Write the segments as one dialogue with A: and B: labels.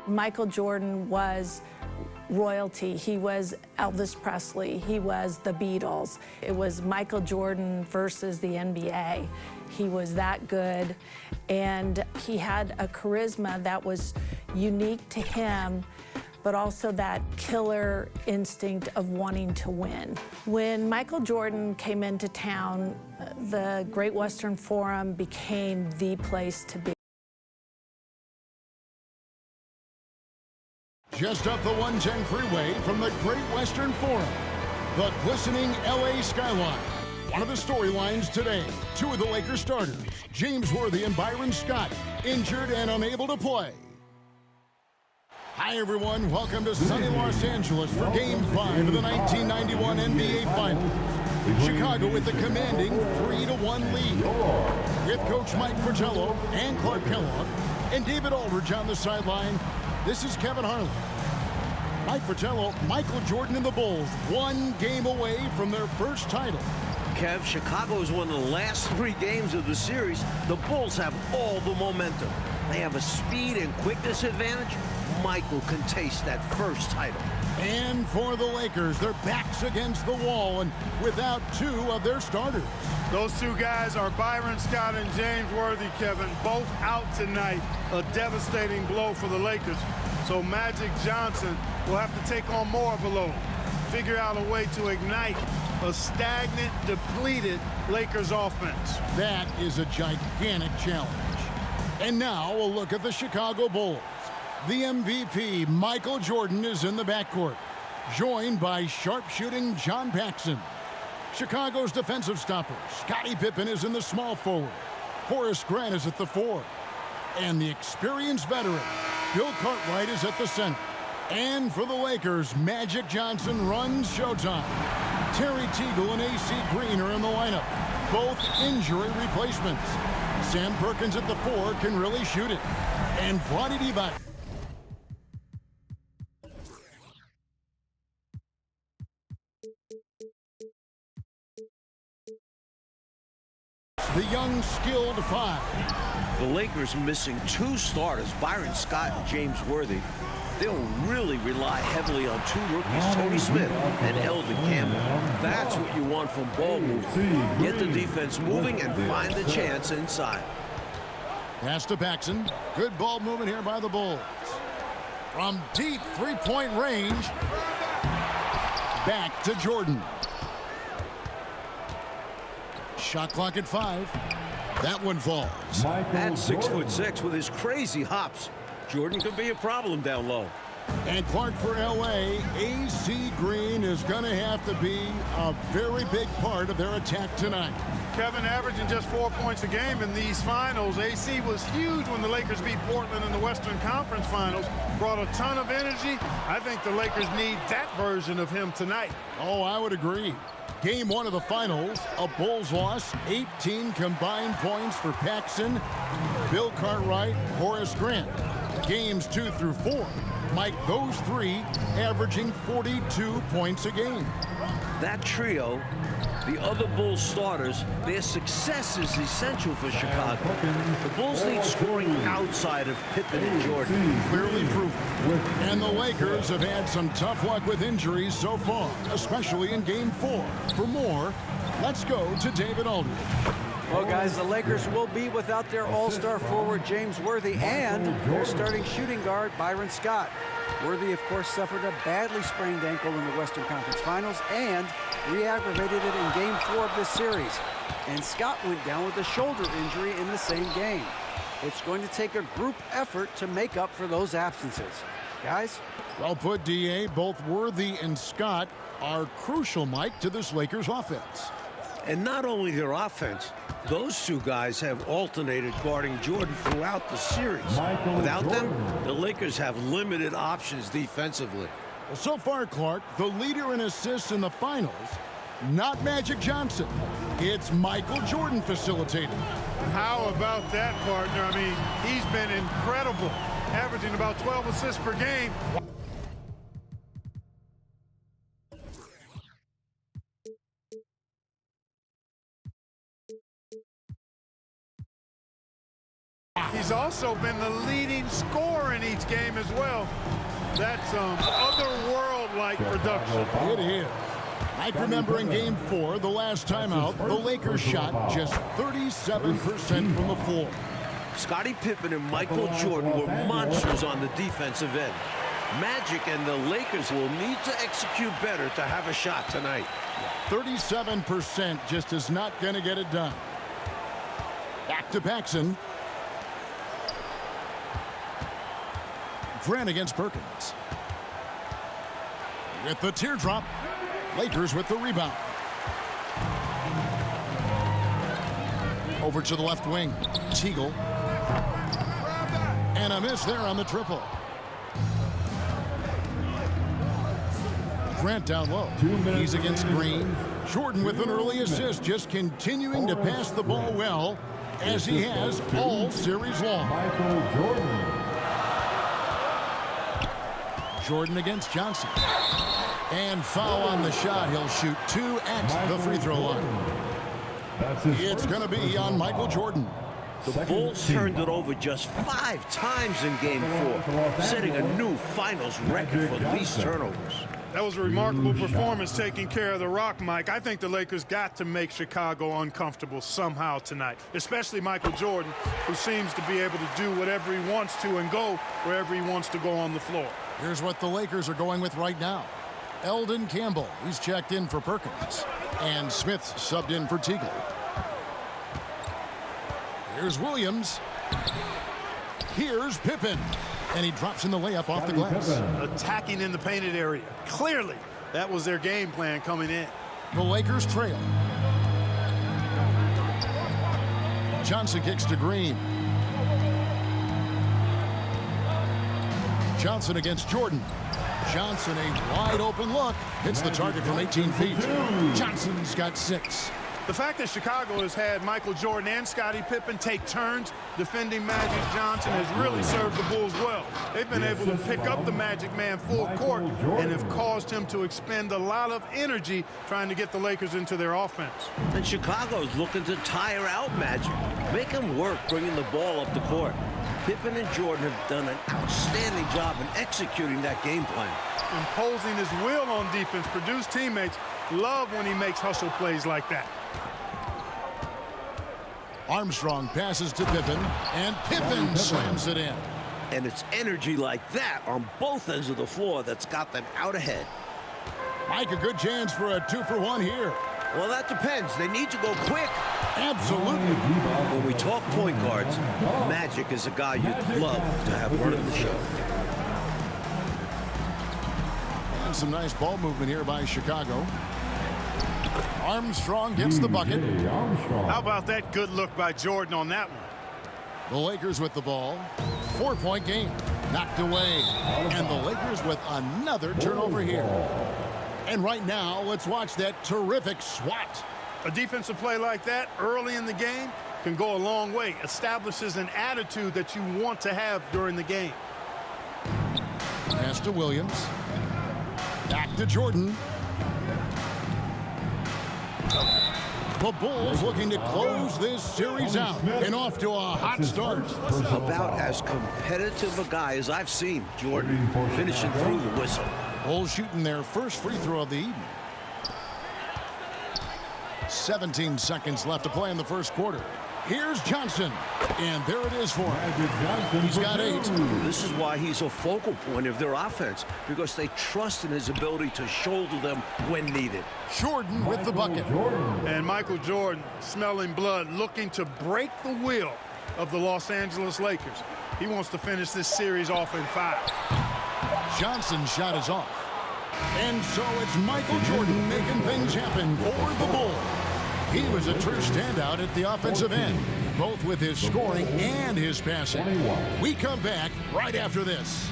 A: Michael Jordan was royalty. He was Elvis Presley. He was the Beatles. It was Michael Jordan versus the NBA. He was that good, and he had a charisma that was unique to him, but also that killer instinct of wanting to win. When Michael Jordan came into town, the Great Western Forum became the place to be.
B: Just up the 110 freeway from the Great Western Forum, the glistening LA skyline. One of the storylines today, two of the Lakers starters, James Worthy and Byron Scott, injured and unable to play. Hi everyone, welcome to sunny Los Angeles for Game 5 of the 1991 NBA Finals. Chicago with the commanding 3-1 lead. With Coach Mike Fratello and Clark Kellogg and David Aldridge on the sideline, this is Kevin Harlan. Mike Fratello, Michael Jordan and the Bulls, one game away from their first title.
C: Kev, Chicago has won the last 3 games of the series. The Bulls have all the momentum. They have a speed and quickness advantage. Michael can taste that first title.
B: And for the Lakers, their backs against the wall and without 2 of their starters.
D: Those 2 guys are Byron Scott and James Worthy, Kevin, both out tonight. A devastating blow for the Lakers. So Magic Johnson will have to take on more of a load. Figure out a way to ignite a stagnant, depleted Lakers offense.
B: That is a gigantic challenge. And now a look at the Chicago Bulls. The MVP, Michael Jordan, is in the backcourt, joined by sharpshooting John Paxson. Chicago's defensive stopper, Scottie Pippen, is in the small forward. Horace Grant is at the 4. And the experienced veteran, Bill Cartwright, is at the center. And for the Lakers, Magic Johnson runs showtime. Terry Teagle and A.C. Green are in the lineup, both injury replacements. Sam Perkins at the 4 can really shoot it. And Vlade Divac. The young, skilled 5.
C: The Lakers missing 2 starters, Byron Scott and James Worthy. They'll really rely heavily on 2 rookies, Tony Smith and Elvin Campbell. That's what you want from ball movement. Get the defense moving and find the chance inside.
B: Pass to Paxson. Good ball movement here by the Bulls. From deep three-point range, back to Jordan. Shot clock at 5. That one falls.
C: At 6'6" with his crazy hops, Jordan could be a problem down low.
B: And Clark for LA, A.C. Green is going to have to be a very big part of their attack tonight.
D: Kevin averaging just 4 points a game in these finals. AC was huge when the Lakers beat Portland in the Western Conference Finals. Brought a ton of energy. I think the Lakers need that version of him tonight.
B: Oh, I would agree. Game 1 of the finals, a Bulls loss, 18 combined points for Paxson, Bill Cartwright, Horace Grant. Games 2 through 4, Mike, those 3 averaging 42 points a game.
C: That trio, the other Bulls starters, their success is essential for Chicago. The Bulls need scoring outside of Pippen and Jordan.
B: Clearly proven. And the Lakers have had some tough luck with injuries so far, especially in Game 4. For more, let's go to David Aldridge.
E: Well, guys, the Lakers will be without their all-star forward, James Worthy, and their starting shooting guard, Byron Scott. Worthy, of course, suffered a badly sprained ankle in the Western Conference Finals and re-aggravated it in Game 4 of this series. And Scott went down with a shoulder injury in the same game. It's going to take a group effort to make up for those absences. Guys?
B: Well put, D.A. Both Worthy and Scott are crucial, Mike, to this Lakers offense.
C: And not only their offense, those 2 guys have alternated guarding Jordan throughout the series. Without them, the Lakers have limited options defensively.
B: Well, so far, Clark, the leader in assists in the finals, not Magic Johnson. It's Michael Jordan facilitating.
D: How about that, partner? I mean, he's been incredible, averaging about 12 assists per game. He's also been the leading scorer in each game as well. That's otherworld-like production.
B: It is. I remember in Game 4, the last time out, the Lakers shot just 37% from the floor.
C: Scottie Pippen and Michael Jordan were monsters on the defensive end. Magic and the Lakers will need to execute better to have a shot tonight.
B: 37% just is not going to get it done. Back to Paxson. Grant against Perkins. With the teardrop. Lakers with the rebound. Over to the left wing. Teagle. And a miss there on the triple. Grant down low. He's against Green. Jordan with an early assist, just continuing to pass the ball well, as he has all series long.
F: Michael Jordan.
B: Jordan against Johnson. And foul on the shot. He'll shoot 2 at the free throw line. It's going to be on Michael Jordan.
C: The Bulls turned it over just 5 times in Game 4, setting a new finals record for least turnovers.
D: That was a remarkable performance taking care of the rock, Mike. I think the Lakers got to make Chicago uncomfortable somehow tonight, especially Michael Jordan, who seems to be able to do whatever he wants to and go wherever he wants to go on the floor.
B: Here's what the Lakers are going with right now. Eldon Campbell, he's checked in for Perkins. And Smith's subbed in for Teagle. Here's Williams. Here's Pippen. And he drops in the layup off the glass.
D: Attacking in the painted area. Clearly, that was their game plan coming in.
B: The Lakers trail. Johnson kicks to Green. Johnson against Jordan. Johnson, a wide open look. Hits the target from 18 feet. Johnson's got 6.
D: The fact that Chicago has had Michael Jordan and Scottie Pippen take turns defending Magic Johnson has really served the Bulls well. They've been able to pick up the Magic Man full court and have caused him to expend a lot of energy trying to get the Lakers into their offense.
C: And Chicago's looking to tire out Magic. Make him work bringing the ball up the court. Pippen and Jordan have done an outstanding job in executing that game plan.
D: Imposing his will on defense. Purdue's teammates love when he makes hustle plays like that.
B: Armstrong passes to Pippen, and Pippen slams it in.
C: And it's energy like that on both ends of the floor that's got them out ahead.
B: Mike, a good chance for a 2-for-1 here.
C: Well, that depends. They need to go quick.
B: Absolutely.
C: When we talk point guards, Magic is a guy you'd love to have running the show.
B: And some nice ball movement here by Chicago. Armstrong gets the bucket.
D: How about that good look by Jordan on that one?
B: The Lakers with the ball. 4-point game. Knocked away. And the Lakers with another turnover here. And right now, let's watch that terrific swat.
D: A defensive play like that early in the game can go a long way. Establishes an attitude that you want to have during the game.
B: Pass to Williams. Back to Jordan. The Bulls looking to close this series out and off to a hot start.
C: About as competitive a guy as I've seen, Jordan, finishing through the whistle.
B: Bulls shooting their first free throw of the evening. 17 seconds left to play in the first quarter. Here's Johnson, and there it is for him. He's got 8.
C: This is why he's a focal point of their offense, because they trust in his ability to shoulder them when needed.
B: Jordan with the bucket.
D: And Michael Jordan, smelling blood, looking to break the will of the Los Angeles Lakers. He wants to finish this series off in 5.
B: Johnson's shot is off. And so it's Michael Jordan making things happen for the Bulls. He was a true standout at the offensive end, both with his scoring and his passing. We come back right after this.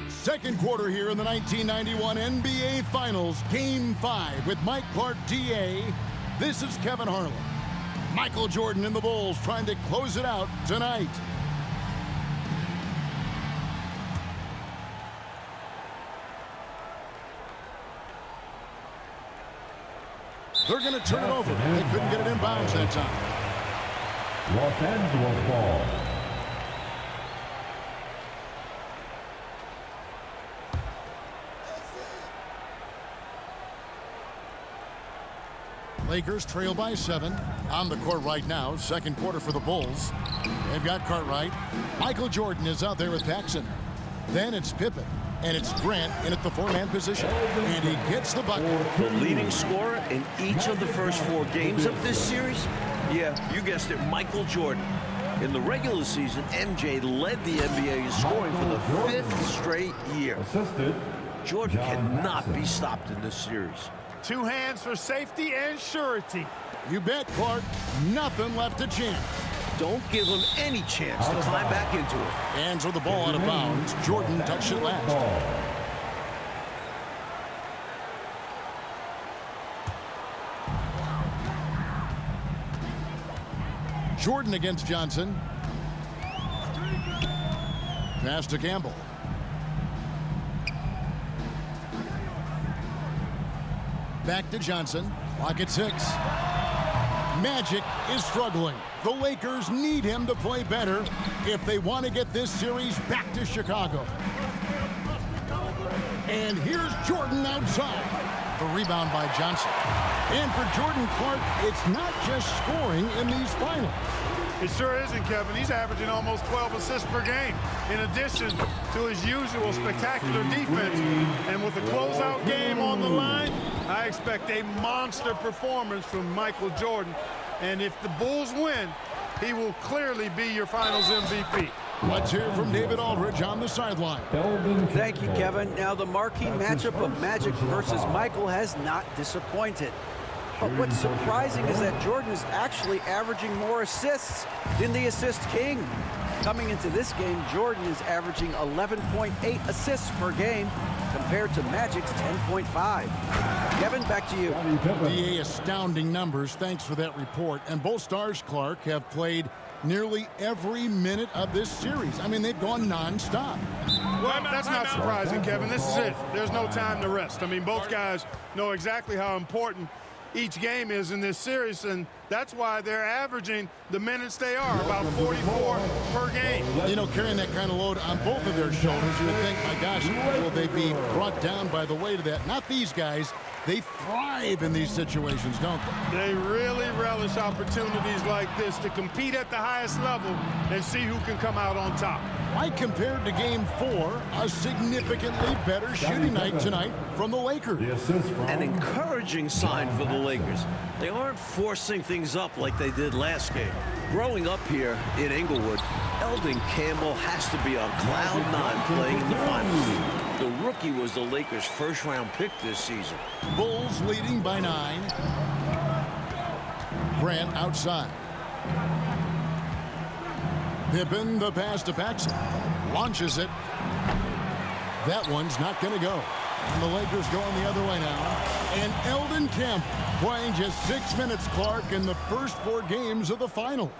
B: Second quarter here in the 1991 NBA Finals, Game 5 with Mike Clark, DA. This is Kevin Harlan. Michael Jordan and the Bulls trying to close it out tonight. They're going to turn it over. They couldn't get it in bounds that time.
F: Los Angeles ball.
B: Lakers trail by 7. On the court right now, second quarter for the Bulls. They've got Cartwright. Michael Jordan is out there with Paxson. Then it's Pippen. And it's Grant in at the 4-man position. And he gets the bucket.
C: The leading scorer in each of the first 4 games of this series? Yeah, you guessed it, Michael Jordan. In the regular season, MJ led the NBA in scoring for the 5th straight year.
F: Assisted.
C: Jordan cannot be stopped in this series.
D: 2 hands for safety and surety.
B: You bet, Clark. Nothing left to chance.
C: Don't give him any chance to climb back into it.
B: Hands with the ball out of bounds. Jordan touched it last. Jordan against Johnson. Pass to Campbell. Back to Johnson. Clock at 6. Magic is struggling. The Lakers need him to play better if they want to get this series back to Chicago. And here's Jordan outside. The rebound by Johnson. And for Jordan Clark, it's not just scoring in these finals.
D: It sure isn't, Kevin. He's averaging almost 12 assists per game, in addition to his usual spectacular defense. And with a closeout game on the line, I expect a monster performance from Michael Jordan. And if the Bulls win, he will clearly be your finals MVP.
B: Let's hear from David Aldridge on the sideline.
E: Thank you, Kevin. Now, the marquee matchup of Magic versus Michael has not disappointed. But what's surprising is that Jordan is actually averaging more assists than the assist king. Coming into this game, Jordan is averaging 11.8 assists per game compared to Magic's 10.5. Kevin, back to you.
B: DA, astounding numbers. Thanks for that report. And both stars, Clark, have played nearly every minute of this series. I mean, they've gone nonstop.
D: Well, that's not surprising, Kevin. This is it. There's no time to rest. I mean, both guys know exactly how important each game is in this series, and that's why they're averaging the minutes they are, about 44 per game.
B: You know, carrying that kind of load on both of their shoulders, you would think, my gosh, will they be brought down by the weight of that? Not these guys. They thrive in these situations, don't they?
D: They really relish opportunities like this to compete at the highest level and see who can come out on top.
B: Right, compared to Game 4, a significantly better shooting night tonight from the Lakers.
C: An encouraging sign for the Lakers. They aren't forcing things up like they did last game. Growing up here in Inglewood, Eldon Campbell has to be on cloud 9 playing in the finals. The rookie was the Lakers' first-round pick this season.
B: Bulls leading by 9. Grant outside. Pippen, the pass to Paxson. Launches it. That one's not going to go. And the Lakers going the other way now. And Eldon Campbell playing just 6 minutes, Clark, in the first 4 games of the finals.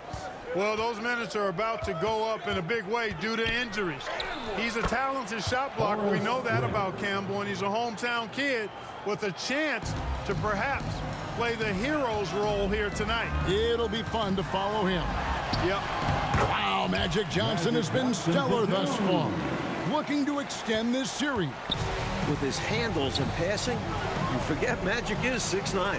D: Well, those minutes are about to go up in a big way due to injuries. He's a talented shot blocker. We know that about Campbell, and he's a hometown kid with a chance to perhaps play the hero's role here tonight.
B: It'll be fun to follow him.
D: Yep.
B: Wow, Magic Johnson has been stellar thus far. Looking to extend this series.
C: With his handles and passing, you forget Magic is 6'9".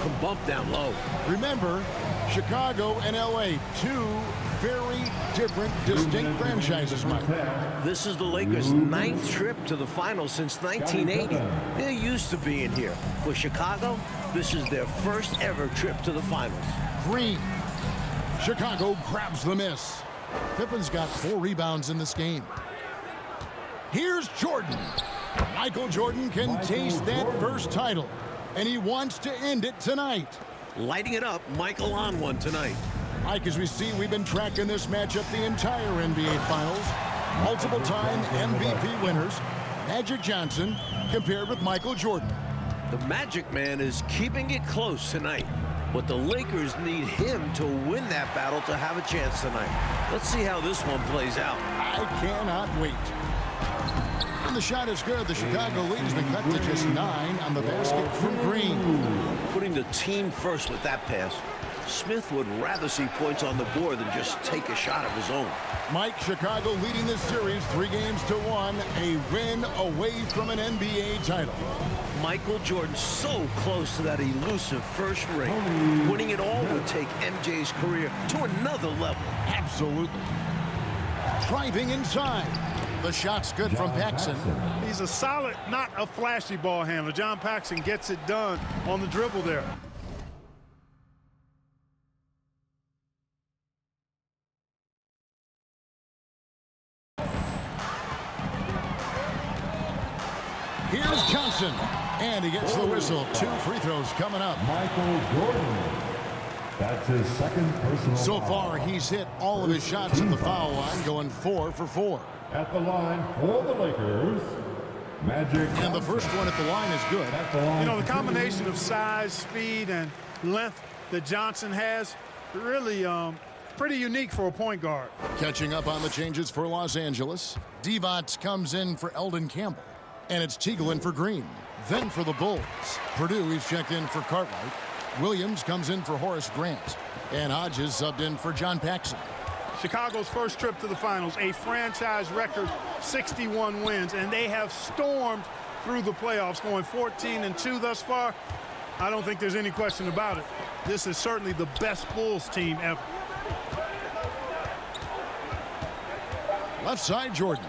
C: Can bump down low.
B: Remember, Chicago and LA, 2 very different, distinct franchises, Mike.
C: This is the Lakers' 9th trip to the finals since 1980. They're used to being here. For Chicago, this is their first ever trip to the finals.
B: Green. Chicago grabs the miss. Pippen's got 4 rebounds in this game. Here's Jordan. Michael Jordan can taste that first title, and he wants to end it tonight.
C: Lighting it up, Michael on one tonight.
B: Mike, as we see, we've been tracking this matchup the entire NBA Finals. Multiple-time MVP winners, Magic Johnson, compared with Michael Jordan.
C: The Magic Man is keeping it close tonight, but the Lakers need him to win that battle to have a chance tonight. Let's see how this one plays out.
B: I cannot wait. And the shot is good. The Chicago lead has been cut to just 9 on the basket from Green.
C: Putting the team first with that pass. Smith would rather see points on the board than just take a shot of his own.
B: Mike, Chicago leading this series 3-1, a win away from an NBA title.
C: Michael Jordan so close to that elusive first ring. Winning it all would take MJ's career to another level.
B: Absolutely. Driving inside. The shot's good from Paxson.
D: He's a solid, not a flashy ball handler. John Paxson gets it done on the dribble there.
B: Here's Johnson, and he gets the whistle. 2 free throws coming up.
F: Michael Jordan. That's his second personal
B: So
F: foul.
B: far, he's hit all of his shots at the foul line, going 4 for 4.
F: At the line for the Lakers, Magic.
B: And the first one at the line is good.
F: At the line
D: You know, the
F: for
D: combination of size, speed, and length that Johnson has, really pretty unique for a point guard.
B: Catching up on the changes for Los Angeles. Divac comes in for Eldon Campbell. And it's Teagle in for Green. Then for the Bulls, Purdue is checked in for Cartwright. Williams comes in for Horace Grant. And Hodges subbed in for John Paxson.
D: Chicago's first trip to the finals, a franchise record 61 wins, and they have stormed through the playoffs, going 14-2 thus far. I don't think there's any question about it. This is certainly the best Bulls team ever.
B: Left side, Jordan.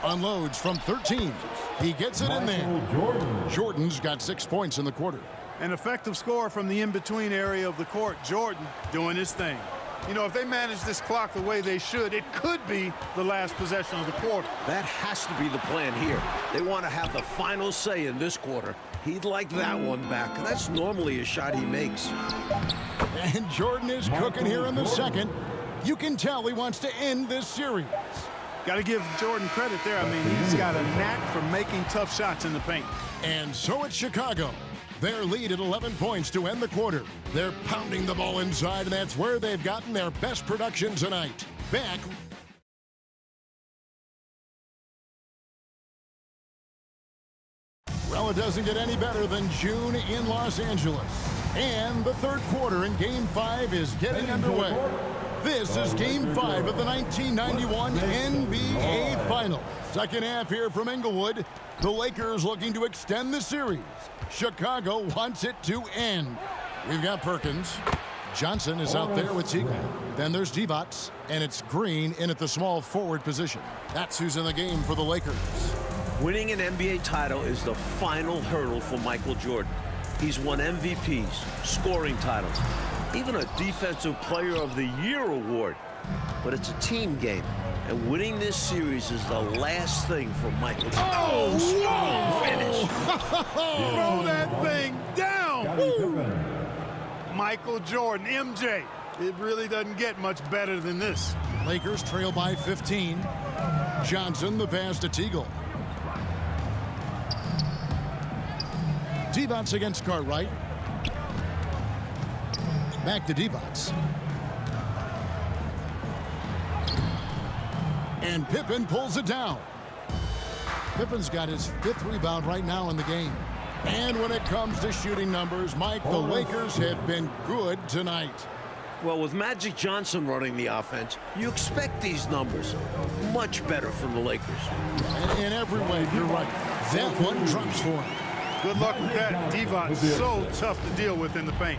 B: Unloads from 13. He gets it in there.
F: Michael Jordan.
B: Jordan's got 6 points in the quarter.
D: An effective score from the in-between area of the court. Jordan doing his thing. You know, if they manage this clock the way they should, it could be the last possession of the quarter.
C: That has to be the plan here. They want to have the final say in this quarter. He'd like that one back. That's normally a shot he makes.
B: And Jordan is cooking here in the second. You can tell he wants to end this series.
D: Got to give Jordan credit there. I mean, he's got a knack for making tough shots in the paint.
B: And so it's Chicago. Their lead at 11 points to end the quarter. They're pounding the ball inside, and that's where they've gotten their best production tonight. Back. Well, it doesn't get any better than June in Los Angeles. And the third quarter in Game 5 is getting underway. This is Game 5 of the 1991 NBA Finals. Second half here from Inglewood. The Lakers looking to extend the series. Chicago wants it to end. We've got Perkins. Johnson is out there with Teagle. Then there's Divac, and it's Green in at the small forward position. That's who's in the game for the Lakers.
C: Winning an NBA title is the final hurdle for Michael Jordan. He's won MVPs, scoring titles, even a Defensive Player of the Year award. But it's a team game, and winning this series is the last thing for Michael Jordan.
D: Oh,
C: strong finish.
D: Throw that thing down.
F: Scottie Pippen.
D: Michael Jordan, MJ. It really doesn't get much better than this.
B: Lakers trail by 15. Johnson, the pass to Teagle. Divac against Cartwright. Back to Divac. And Pippen pulls it down. Pippen's got his 5th rebound right now in the game. And when it comes to shooting numbers, Mike, the Lakers have been good tonight.
C: Well, with Magic Johnson running the offense, you expect these numbers. Much better from the Lakers.
B: In every way, you're right. That one drops for him.
D: Good luck with that. Divac, so tough to deal with in the paint.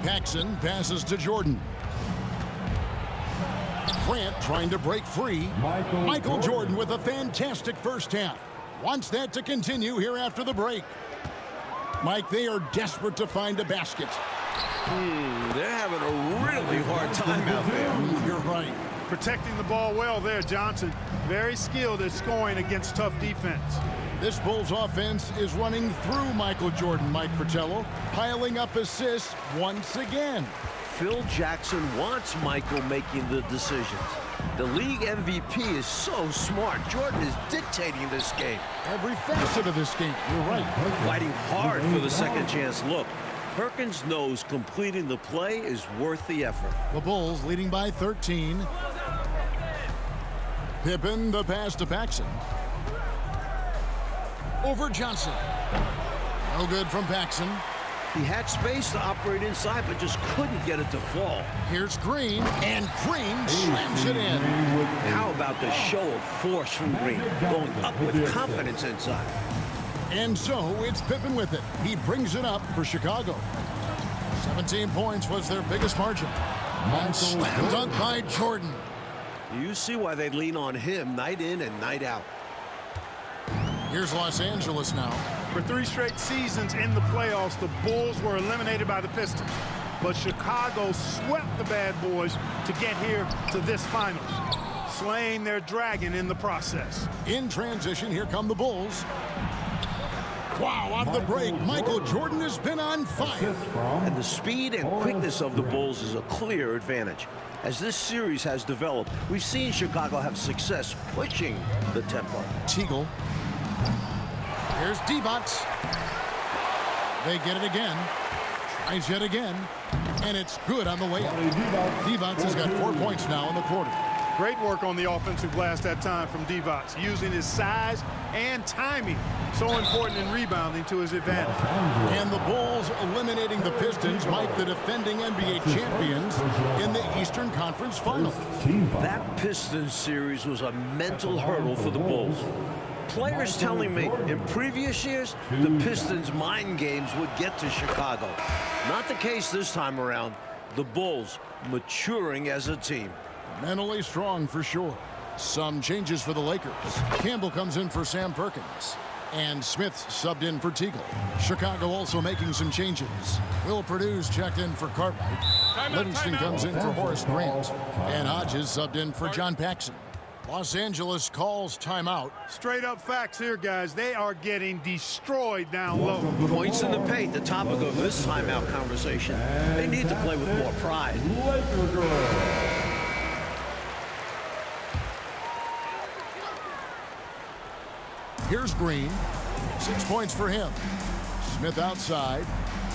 B: Paxson passes to Jordan. Grant trying to break free. Michael Jordan with a fantastic first half. Wants that to continue here after the break. Mike, they are desperate to find a basket.
C: They're having a really hard time out there.
B: You're right.
D: Protecting the ball well there, Johnson. Very skilled at scoring against tough defense.
B: This Bulls offense is running through Michael Jordan, Mike Fratello, piling up assists once again.
C: Phil Jackson wants Michael making the decisions. The league MVP is so smart. Jordan is dictating this game.
B: Every facet of this game, you're right.
C: Fighting hard for the second chance look. Perkins knows completing the play is worth the effort.
B: The Bulls leading by 13. Pippen, the pass to Paxson. Over Johnson. No good from Paxson.
C: He had space to operate inside, but just couldn't get it to fall.
B: Here's Green, and Green slams it in.
C: How about the show of force from Green, going up with confidence inside?
B: And so it's Pippen with it. He brings it up for Chicago. 17 points was their biggest margin. And slam dunk by Jordan.
C: You see why they lean on him night in and night out.
B: Here's Los Angeles now.
D: For 3 straight seasons in the playoffs, the Bulls were eliminated by the Pistons. But Chicago swept the bad boys to get here to this finals, slaying their dragon in the process.
B: In transition, here come the Bulls. Wow, out of the break, Michael Jordan has been on fire.
C: And the speed and quickness of the Bulls is a clear advantage. As this series has developed, we've seen Chicago have success pushing the tempo.
B: Teagle. Here's Divac. They get it again. Tries yet again. And it's good on the way up. Divac has got 4 points now in the quarter.
D: Great work on the offensive glass that time from Divac, using his size and timing, so important in rebounding, to his advantage.
B: And the Bulls eliminating the Pistons, Mike, the defending NBA champions, in the Eastern Conference Finals.
C: That Pistons series was a mental hurdle for the Bulls. Players telling me in previous years, the Pistons' mind games would get to Chicago. Not the case this time around. The Bulls maturing as a team.
B: Mentally strong for sure. Some changes for the Lakers. Campbell comes in for Sam Perkins. And Smith subbed in for Teagle. Chicago also making some changes. Will Purdue's checked in for Cartwright. Livingston comes in for Horace Grant. And Hodges subbed in for John Paxson. Los Angeles calls timeout.
D: Straight up facts here, guys. They are getting destroyed down low.
C: Points in the paint, the topic of this timeout conversation. They need to play with more pride.
B: Here's Green. 6 points for him. Smith outside.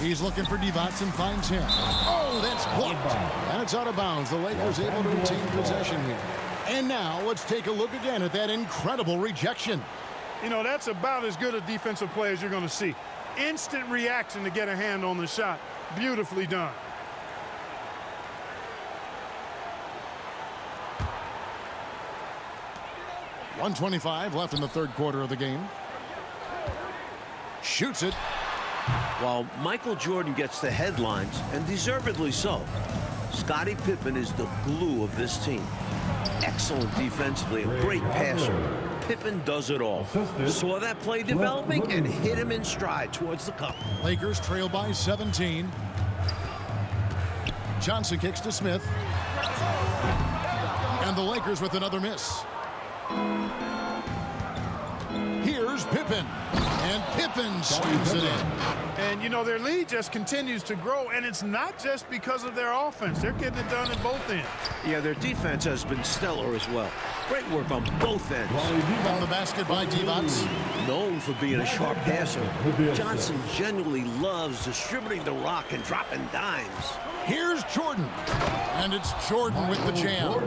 B: He's looking for Divac and finds him. Oh, that's blocked. And it's out of bounds. The Lakers able to retain possession here. And now let's take a look again at that incredible rejection.
D: You know, that's about as good a defensive play as you're going to see. Instant reaction to get a hand on the shot. Beautifully done.
B: .125 left in the third quarter of the game. Shoots it.
C: While Michael Jordan gets the headlines, and deservedly so, Scottie Pippen is the glue of this team. Excellent defensively, a great passer. Pippen does it all. Saw that play developing and hit him in stride towards the cup.
B: Lakers trail by 17. Johnson kicks to Smith. And the Lakers with another miss. Here's Pippen. And Pippen slams it in.
D: And, you know, their lead just continues to grow, and it's not just because of their offense. They're getting it done at both ends.
C: Yeah, their defense has been stellar as well. Great work on both ends.
B: From the basket by Divac.
C: Known for being a sharp passer, Johnson genuinely loves distributing the rock and dropping dimes.
B: Here's Jordan. And it's Jordan with the jam.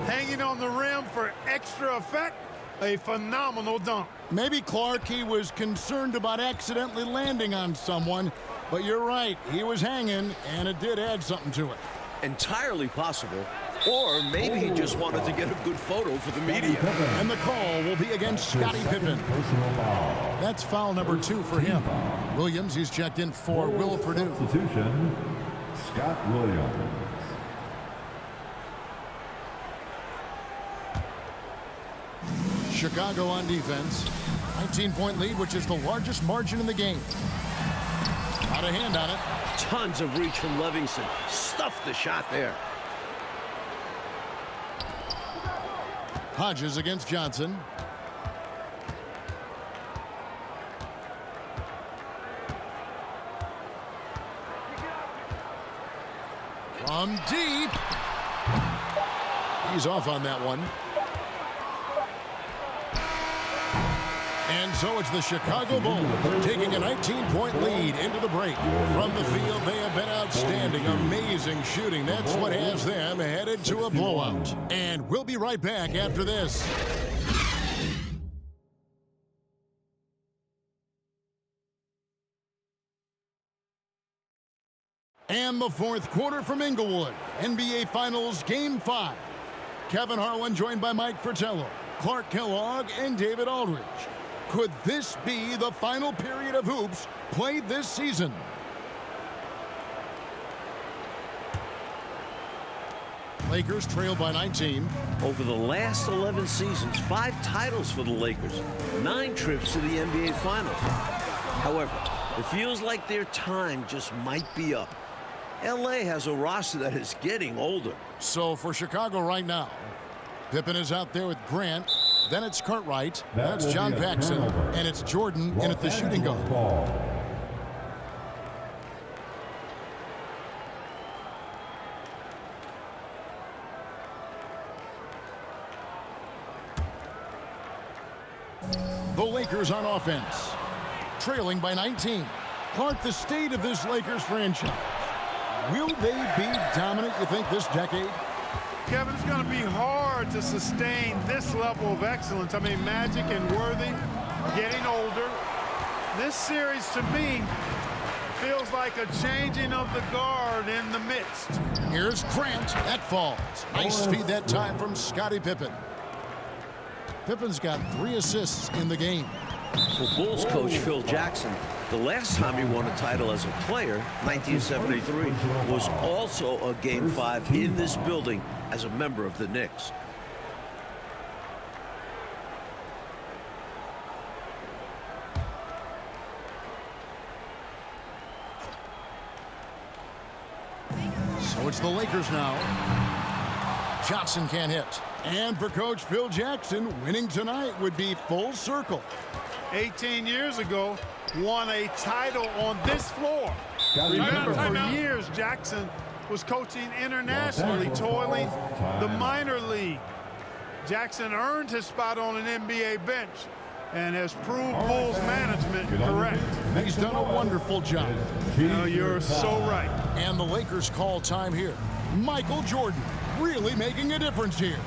D: Hanging on the rim for extra effect. A phenomenal dunk.
B: Maybe Clark, he was concerned about accidentally landing on someone, but you're right, he was hanging, and it did add something to it.
C: Entirely possible. Or maybe he just wanted to get a good photo for the media.
B: And the call will be against Scottie Pippen. That's foul number 2 for him. Williams, he's checked in for Will Purdue.
F: Substitution, Scott Williams.
B: Chicago on defense. 19-point lead, which is the largest margin in the game. Got a hand on it.
C: Tons of reach from Livingston. Stuffed the shot there.
B: Hodges against Johnson. From deep. He's off on that one. And so it's the Chicago Bulls taking a 19-point lead into the break. From the field, they have been outstanding. Amazing shooting. That's what has them headed to a blowout. And we'll be right back after this. And the fourth quarter from Inglewood. NBA Finals Game 5. Kevin Harlan joined by Mike Fratello, Clark Kellogg, and David Aldridge. Could this be the final period of hoops played this season? Lakers trail by 19.
C: Over the last 11 seasons, 5 titles for the Lakers, 9 trips to the NBA Finals. However, it feels like their time just might be up. LA has a roster that is getting older.
B: So for Chicago right now, Pippen is out there with Grant. Then it's Cartwright. That's John Paxson. And it's Jordan in at the shooting guard. The Lakers on offense, trailing by 19. Clark, the state of this Lakers franchise. Will they be dominant, you think, this decade?
D: Kevin, it's going to be hard to sustain this level of excellence. I mean, Magic and Worthy getting older. This series, to me, feels like a changing of the guard in the midst.
B: Here's Grant. That falls. Nice feed that time from Scottie Pippen. Pippen's got 3 assists in the game.
C: For Bulls coach Phil Jackson, the last time he won a title as a player, 1973, was also a Game 5 in this building as a member of the Knicks.
B: So it's the Lakers now. Johnson can't hit. And for Coach Phil Jackson, winning tonight would be full circle.
D: 18 years ago, won a title on this floor. Remember, for years, Jackson was coaching internationally, toiling the minor league. Jackson earned his spot on an NBA bench and has proved Bulls management correct.
B: He's done a wonderful job.
D: You're so right.
B: And the Lakers call time here. Michael Jordan really making a difference here.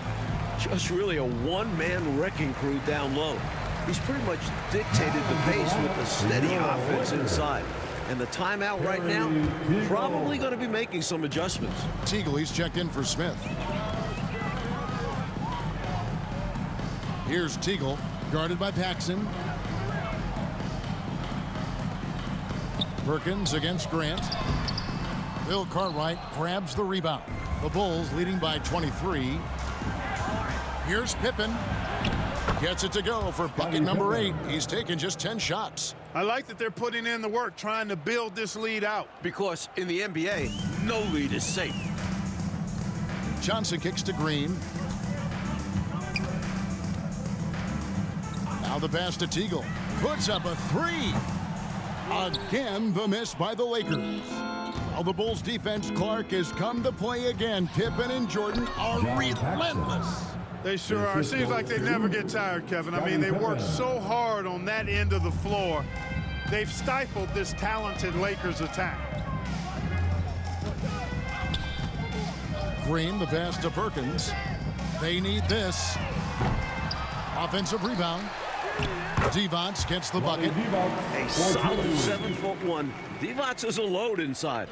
C: Just really a one-man wrecking crew down low. He's pretty much dictated the pace with the steady offense inside. And the timeout right now, probably going to be making some adjustments.
B: Teagley's checked in for Smith. Here's Teagle, guarded by Paxson. Perkins against Grant. Bill Cartwright grabs the rebound. The Bulls leading by 23. Here's Pippen. Gets it to go for bucket number 8. He's taken just 10 shots.
D: I like that they're putting in the work, trying to build this lead out.
C: Because in the NBA, no lead is safe.
B: Johnson kicks to Green. Now the pass to Teagle. Puts up a 3. Again, the miss by the Lakers. Well, the Bulls defense, Clark, has come to play again. Pippen and Jordan are relentless.
D: They sure are. It seems like they never get tired, Kevin. I mean, they work so hard on that end of the floor. They've stifled this talented Lakers attack.
B: Green, the pass to Perkins. They need this. Offensive rebound. Divac gets the bucket.
C: A solid 7'1". Divac is a load inside.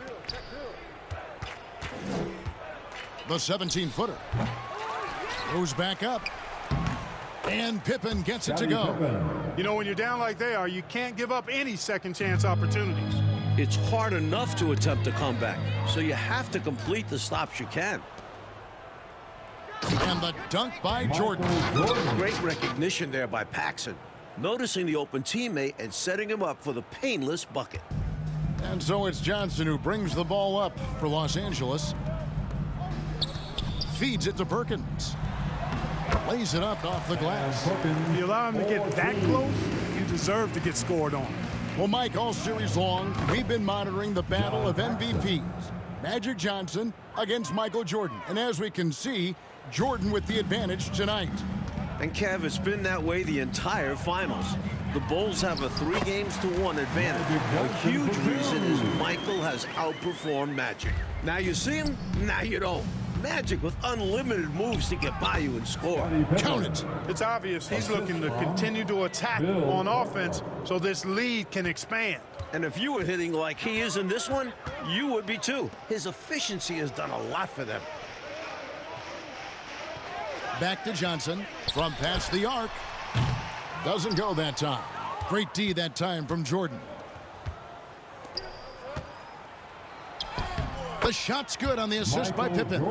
B: The 17-footer. Goes back up. And Pippen gets it to go.
D: You know, when you're down like they are, you can't give up any second chance opportunities.
C: It's hard enough to attempt a comeback, so you have to complete the stops you can.
B: And the dunk by Jordan.
C: Great recognition there by Paxson, noticing the open teammate and setting him up for the painless bucket.
B: And so it's Johnson who brings the ball up for Los Angeles. Feeds it to Perkins. Lays it up off the glass.
D: If you allow him to get that close, you deserve to get scored on.
B: Well, Mike, all series long, we've been monitoring the battle of MVPs. Magic Johnson against Michael Jordan. And as we can see, Jordan with the advantage tonight.
C: And Kev, it's been that way the entire finals. The Bulls have a 3-1 advantage. A huge reason is Michael has outperformed Magic. Now you see him, now you don't. Magic with unlimited moves to get by you and score.
B: Count it.
D: It's obvious he's looking to continue to attack on offense so this lead can expand.
C: And if you were hitting like he is in this one, you would be too. His efficiency has done a lot for them.
B: Back to Johnson from past the arc. Doesn't go that time. Great D that time from Jordan. The shot's good on the assist by Pippen.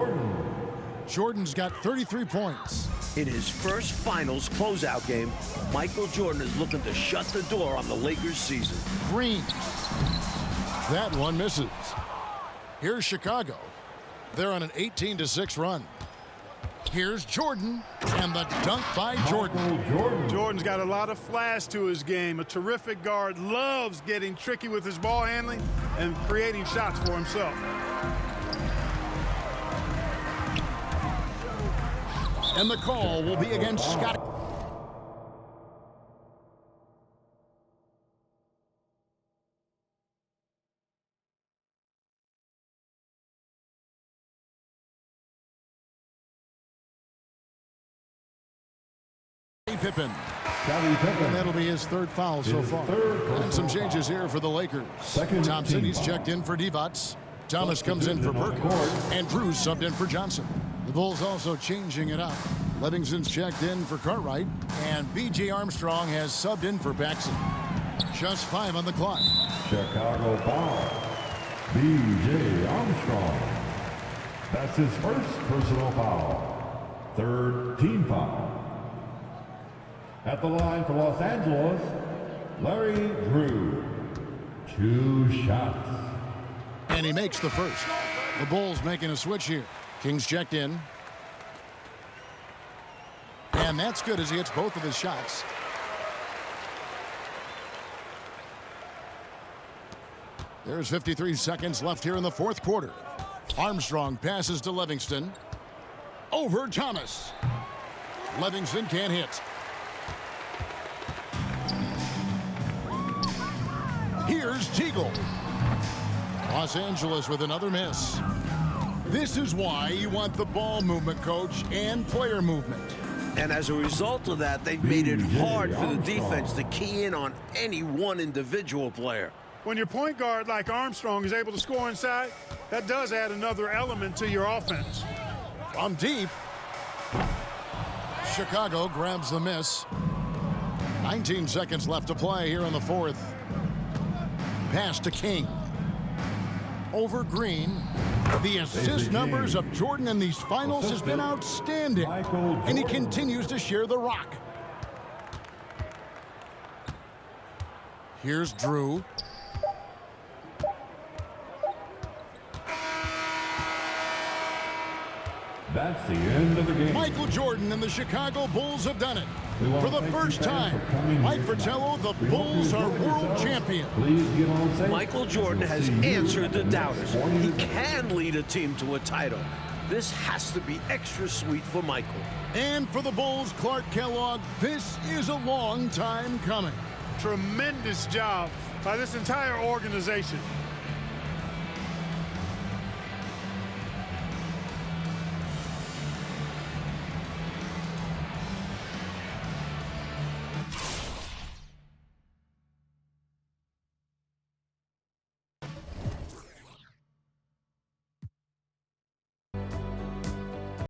B: Jordan's got 33 points.
C: In his first finals closeout game, Michael Jordan is looking to shut the door on the Lakers season.
B: Green. That one misses. Here's Chicago. They're on an 18-6 run. Here's Jordan, and the dunk by Jordan.
D: Jordan's got a lot of flash to his game. A terrific guard, loves getting tricky with his ball handling and creating shots for himself.
B: And the call will be against Scott. Pippen. And that'll be his third foul so far. And some changes here for the Lakers. Thompson, he's checked in for Divac. Thomas comes in for Perkins. And Drew's subbed in for Johnson. The Bulls also changing it up. Livingston's checked in for Cartwright. And B.J. Armstrong has subbed in for Paxson. Just 5 on the clock.
F: Chicago foul. B.J. Armstrong. That's his first personal foul. Third team foul. At the line for Los Angeles, Larry Drew. 2 shots.
B: And he makes the first. The Bulls making a switch here. Kings checked in. And that's good as he hits both of his shots. There's 53 seconds left here in the fourth quarter. Armstrong passes to Livingston. Over Thomas. Livingston can't hit. Here's Teagle. Los Angeles with another miss. This is why you want the ball movement, coach, and player movement.
C: And as a result of that, they've made it hard for the defense to key in on any one individual player.
D: When your point guard like Armstrong is able to score inside, that does add another element to your offense.
B: From deep, Chicago grabs the miss. 19 seconds left to play here in the fourth. Pass to King. Over Green. The assist numbers of Jordan in these finals has been outstanding. And he continues to share the rock. Here's Drew.
F: That's the end of the game.
B: Michael Jordan and the Chicago Bulls have done it. For the first time, Mike Fratello, the Bulls are world champions.
F: Please get on safe.
C: Michael Jordan has answered the doubters. He can lead a team to a title. This has to be extra sweet for Michael.
B: And for the Bulls, Clark Kellogg, this is a long time coming.
D: Tremendous job by this entire organization.